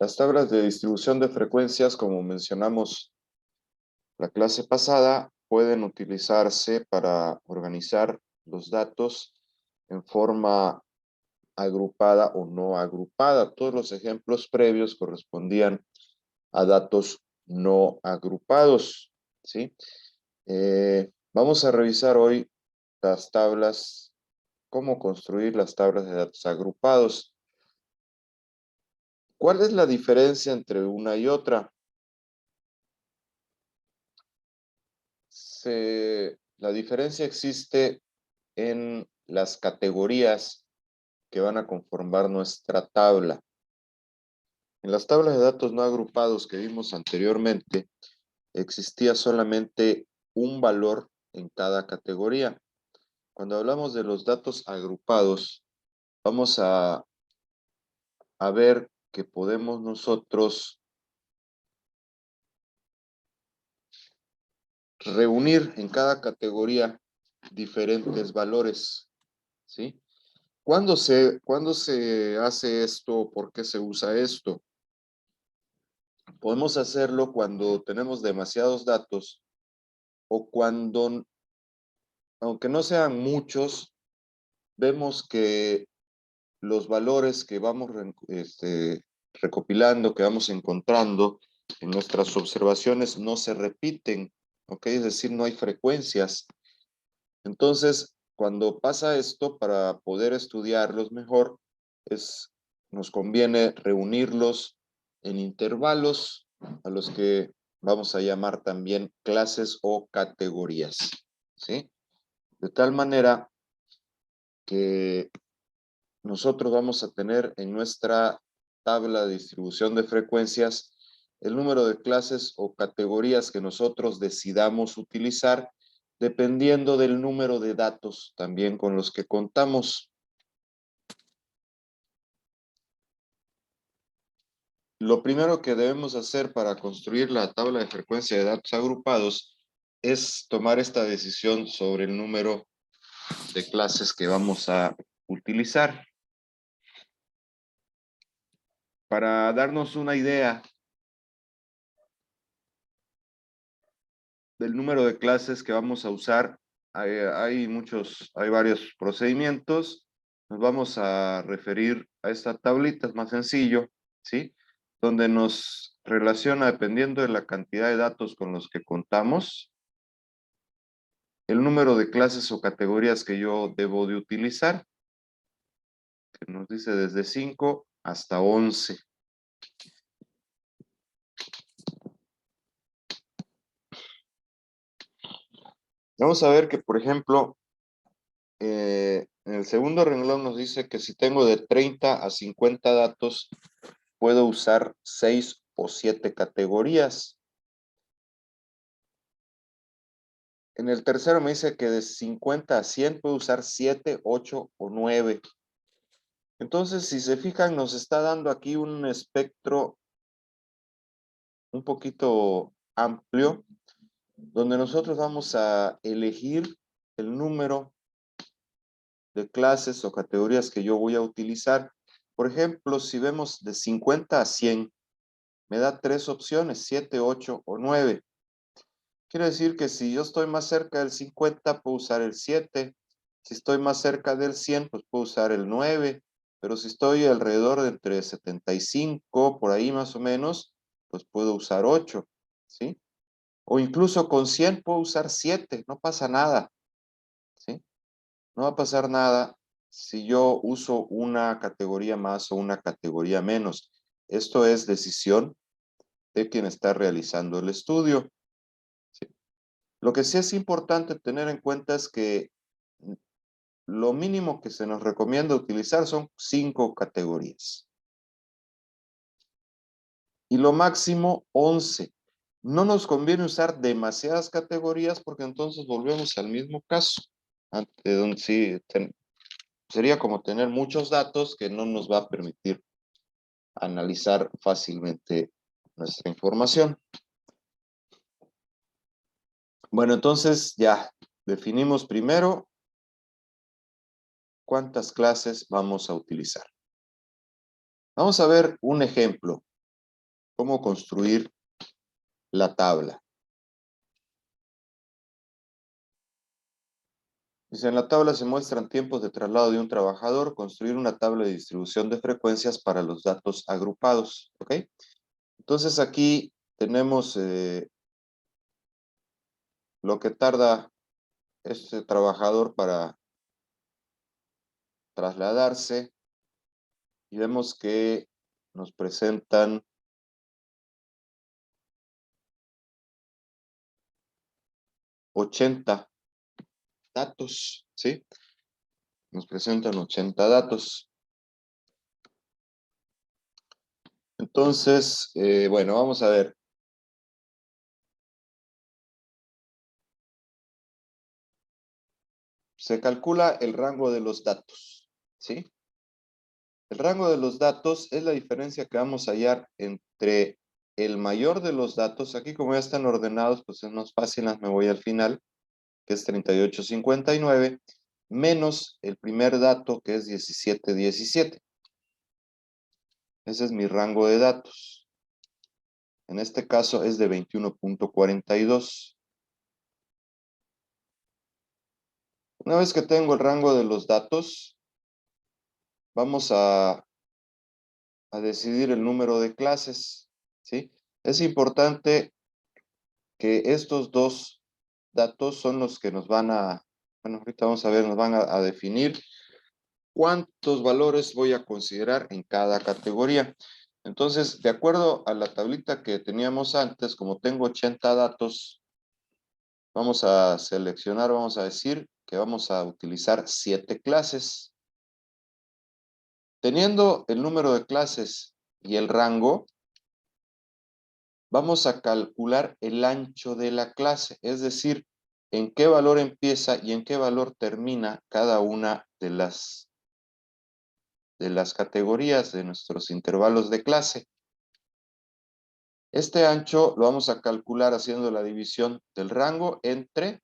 Las tablas de distribución de frecuencias, como mencionamos la clase pasada, pueden utilizarse para organizar los datos en forma agrupada o no agrupada. Todos los ejemplos previos correspondían a datos no agrupados, ¿sí? Vamos a revisar hoy las tablas, cómo construir las tablas de datos agrupados. ¿Cuál es la diferencia entre una y otra? La diferencia existe en las categorías que van a conformar nuestra tabla. En las tablas de datos no agrupados que vimos anteriormente, existía solamente un valor en cada categoría. Cuando hablamos de los datos agrupados, vamos a ver que podemos nosotros reunir en cada categoría diferentes valores, ¿sí? ¿Cuándo se hace esto? ¿Por qué se usa esto? Podemos hacerlo cuando tenemos demasiados datos o cuando, aunque no sean muchos, vemos que los valores que vamos recopilando, que vamos encontrando en nuestras observaciones no se repiten, ¿ok? Es decir, no hay frecuencias. Entonces, cuando pasa esto, para poder estudiarlos mejor, nos conviene reunirlos en intervalos a los que vamos a llamar también clases o categorías, ¿sí? De tal manera que nosotros vamos a tener en nuestra tabla de distribución de frecuencias el número de clases o categorías que nosotros decidamos utilizar dependiendo del número de datos también con los que contamos. Lo primero que debemos hacer para construir la tabla de frecuencia de datos agrupados es tomar esta decisión sobre el número de clases que vamos a utilizar. Para darnos una idea del número de clases que vamos a usar, hay varios procedimientos. Nos vamos a referir a esta tablita, es más sencillo, ¿sí? Donde nos relaciona, dependiendo de la cantidad de datos con los que contamos, el número de clases o categorías que yo debo de utilizar, que nos dice desde 5 hasta 11. Vamos a ver que, por ejemplo, en el segundo renglón nos dice que si tengo de 30 a 50 datos, puedo usar 6 o 7 categorías. En el tercero me dice que de 50 a 100 puedo usar 7, 8 o 9. Entonces, si se fijan, nos está dando aquí un espectro un poquito amplio, donde nosotros vamos a elegir el número de clases o categorías que yo voy a utilizar. Por ejemplo, si vemos de 50 a 100, me da 3 opciones, 7, 8 o 9. Quiere decir que si yo estoy más cerca del 50, puedo usar el 7. Si estoy más cerca del 100, pues puedo usar el 9. Pero si estoy alrededor de entre 75, por ahí más o menos, pues puedo usar 8, ¿sí? O incluso con 100 puedo usar 7, no pasa nada, ¿sí? No va a pasar nada si yo uso una categoría más o una categoría menos. Esto es decisión de quien está realizando el estudio. Lo que sí es importante tener en cuenta es que lo mínimo que se nos recomienda utilizar son 5 categorías. Y lo máximo 11. No nos conviene usar demasiadas categorías porque entonces volvemos al mismo caso. Donde sí, sería como tener muchos datos que no nos va a permitir analizar fácilmente nuestra información. Bueno, entonces ya definimos primero cuántas clases vamos a utilizar. Vamos a ver un ejemplo. cómo construir la tabla. Dice, en la tabla se muestran tiempos de traslado de un trabajador, construir una tabla de distribución de frecuencias para los datos agrupados. ¿Ok? Entonces aquí tenemos lo que tarda este trabajador para trasladarse y vemos que nos presentan 80 datos, ¿sí? Nos presentan 80 datos. Entonces, bueno, vamos a ver. Se calcula el rango de los datos, ¿sí? El rango de los datos es la diferencia que vamos a hallar entre el mayor de los datos. Aquí como ya están ordenados, pues es más fácil, me voy al final, que es 3859, menos el primer dato, que es 1717. Ese es mi rango de datos. En este caso es de 21.42. Una vez que tengo el rango de los datos, vamos a decidir el número de clases, ¿sí? Es importante que estos dos datos son los que nos van a, bueno, ahorita vamos a ver, nos van a definir cuántos valores voy a considerar en cada categoría. Entonces, de acuerdo a la tablita que teníamos antes, como tengo 80 datos, vamos a seleccionar, vamos a decir que vamos a utilizar 7 clases. Teniendo el número de clases y el rango, vamos a calcular el ancho de la clase, es decir, en qué valor empieza y en qué valor termina cada una de las categorías de nuestros intervalos de clase. Este ancho lo vamos a calcular haciendo la división del rango entre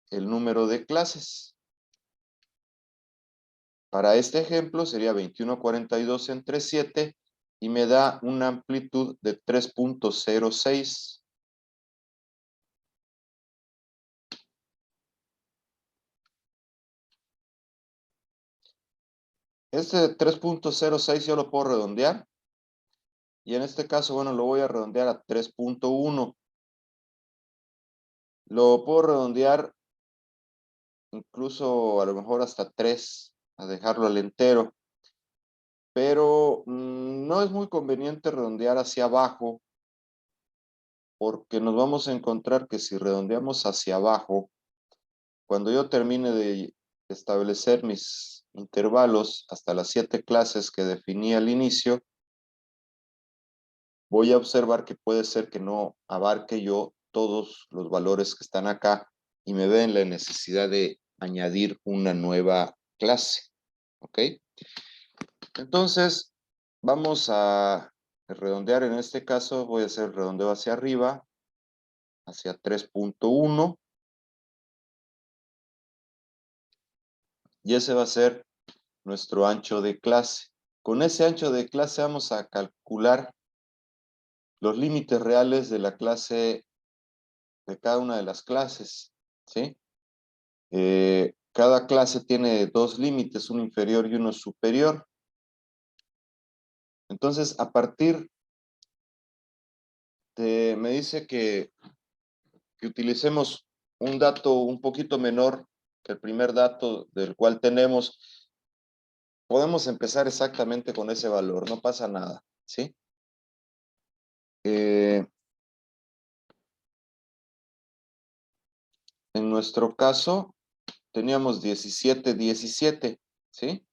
el número de clases. Para este ejemplo sería 2142 entre 7 y me da una amplitud de 3.06. Este 3.06 yo lo puedo redondear y en este caso, bueno, lo voy a redondear a 3.1. Lo puedo redondear incluso a lo mejor hasta 3, a dejarlo al entero. Pero no es muy conveniente redondear hacia abajo porque nos vamos a encontrar que si redondeamos hacia abajo, cuando yo termine de establecer mis intervalos hasta las 7 clases que definí al inicio, voy a observar que puede ser que no abarque yo todos los valores que están acá y me ve en la necesidad de añadir una nueva clase. ¿Ok? Entonces, vamos a redondear. En este caso, voy a hacer el redondeo hacia arriba, hacia 3.1. Y ese va a ser nuestro ancho de clase. Con ese ancho de clase vamos a calcular los límites reales de la clase, de cada una de las clases, ¿sí? Cada clase tiene dos límites, uno inferior y uno superior. Entonces, a partir de, me dice que utilicemos un dato un poquito menor que el primer dato del cual tenemos, podemos empezar exactamente con ese valor, no pasa nada, ¿sí? En nuestro caso, teníamos 17, 17, ¿sí?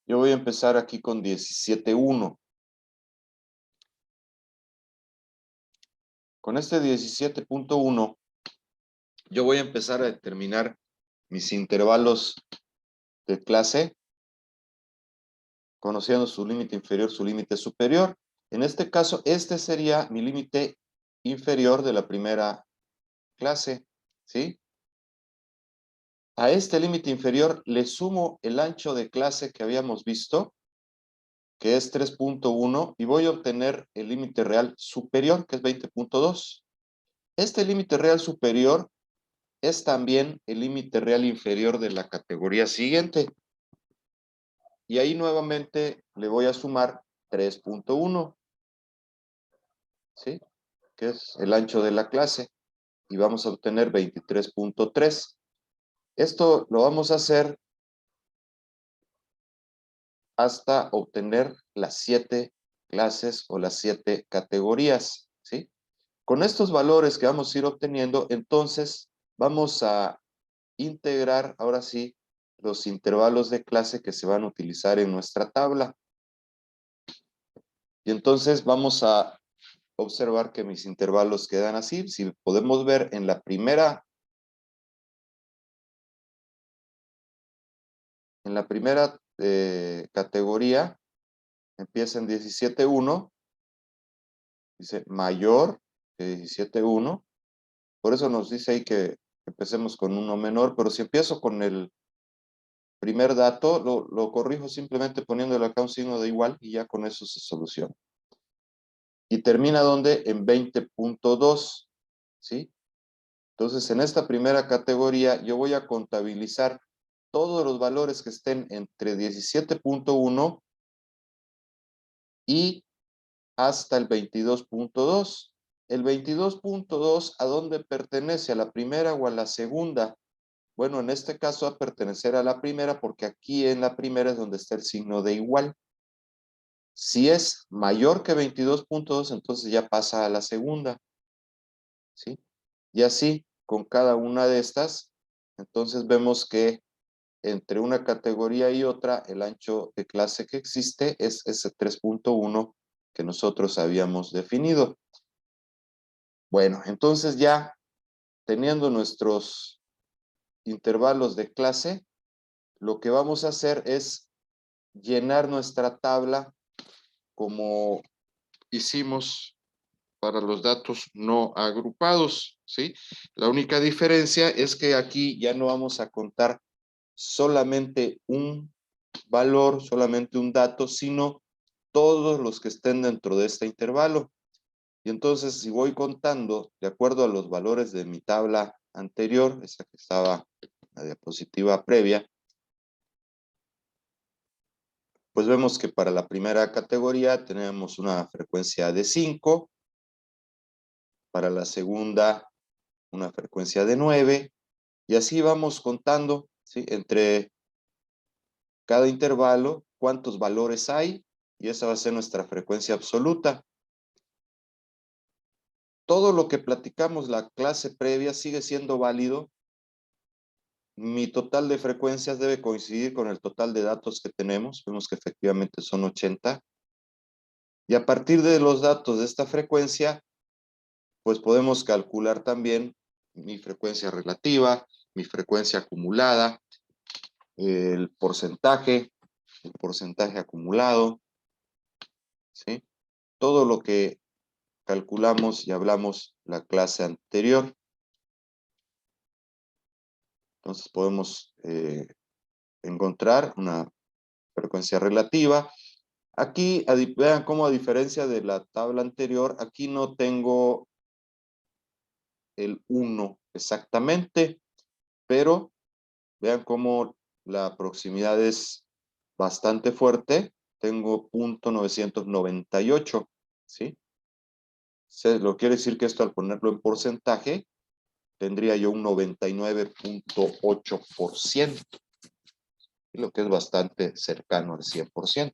Yo voy a empezar aquí con 17.1. Con este 17.1, yo voy a empezar a determinar mis intervalos de clase, conociendo su límite inferior, su límite superior. En este caso, este sería mi límite inferior de la primera clase, ¿sí? A este límite inferior le sumo el ancho de clase que habíamos visto, que es 3.1, y voy a obtener el límite real superior, que es 20.2. Este límite real superior es también el límite real inferior de la categoría siguiente. Y ahí nuevamente le voy a sumar 3.1, ¿sí? Que es el ancho de la clase. Y vamos a obtener 23.3. Esto lo vamos a hacer hasta obtener las 7 clases o las 7 categorías, ¿sí? Con estos valores que vamos a ir obteniendo, entonces vamos a integrar ahora sí los intervalos de clase que se van a utilizar en nuestra tabla. Y entonces vamos a observar que mis intervalos quedan así. Si podemos ver en la primera categoría, empieza en 17.1, dice mayor que 17.1. Por eso nos dice ahí que empecemos con uno menor, pero si empiezo con el primer dato, lo corrijo simplemente poniéndole acá un signo de igual y ya con eso se soluciona. Y termina donde en 20.2, ¿sí? Entonces, en esta primera categoría, yo voy a contabilizar todos los valores que estén entre 17.1 y hasta el 22.2. El 22.2, ¿a dónde pertenece? ¿A la primera o a la segunda? Bueno, en este caso va a pertenecer a la primera porque aquí en la primera es donde está el signo de igual. Si es mayor que 22.2, entonces ya pasa a la segunda, ¿sí? Y así, con cada una de estas, entonces vemos que entre una categoría y otra, el ancho de clase que existe es ese 3.1 que nosotros habíamos definido. Bueno, entonces ya teniendo nuestros intervalos de clase, lo que vamos a hacer es llenar nuestra tabla como hicimos para los datos no agrupados, ¿sí? La única diferencia es que aquí ya no vamos a contar solamente un valor, solamente un dato, sino todos los que estén dentro de este intervalo. Y entonces, si voy contando de acuerdo a los valores de mi tabla anterior, esa que estaba en la diapositiva previa, pues vemos que para la primera categoría tenemos una frecuencia de 5, para la segunda una frecuencia de 9, y así vamos contando, ¿sí? Entre cada intervalo, cuántos valores hay, y esa va a ser nuestra frecuencia absoluta. Todo lo que platicamos la clase previa sigue siendo válido. Mi total de frecuencias debe coincidir con el total de datos que tenemos. Vemos que efectivamente son 80. Y a partir de los datos de esta frecuencia, pues podemos calcular también mi frecuencia relativa, mi frecuencia acumulada, el porcentaje acumulado, ¿sí? Todo lo que calculamos y hablamos la clase anterior. Entonces podemos encontrar una frecuencia relativa. Aquí, vean cómo a diferencia de la tabla anterior, aquí no tengo el 1 exactamente, pero vean cómo la proximidad es bastante fuerte. Tengo 0.998, ¿sí? Lo quiere decir que esto al ponerlo en porcentaje, tendría yo un 99.8%, lo que es bastante cercano al 100%.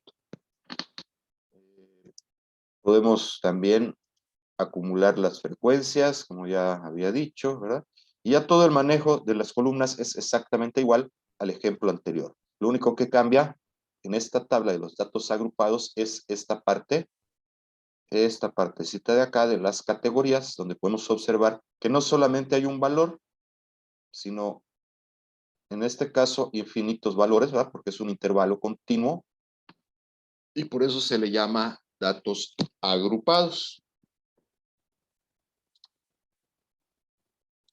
Podemos también acumular las frecuencias, como ya había dicho, ¿verdad? Y ya todo el manejo de las columnas es exactamente igual al ejemplo anterior. Lo único que cambia en esta tabla de los datos agrupados es esta partecita de acá de las categorías, donde podemos observar que no solamente hay un valor, sino en este caso infinitos valores, ¿verdad? Porque es un intervalo continuo y por eso se le llama datos agrupados.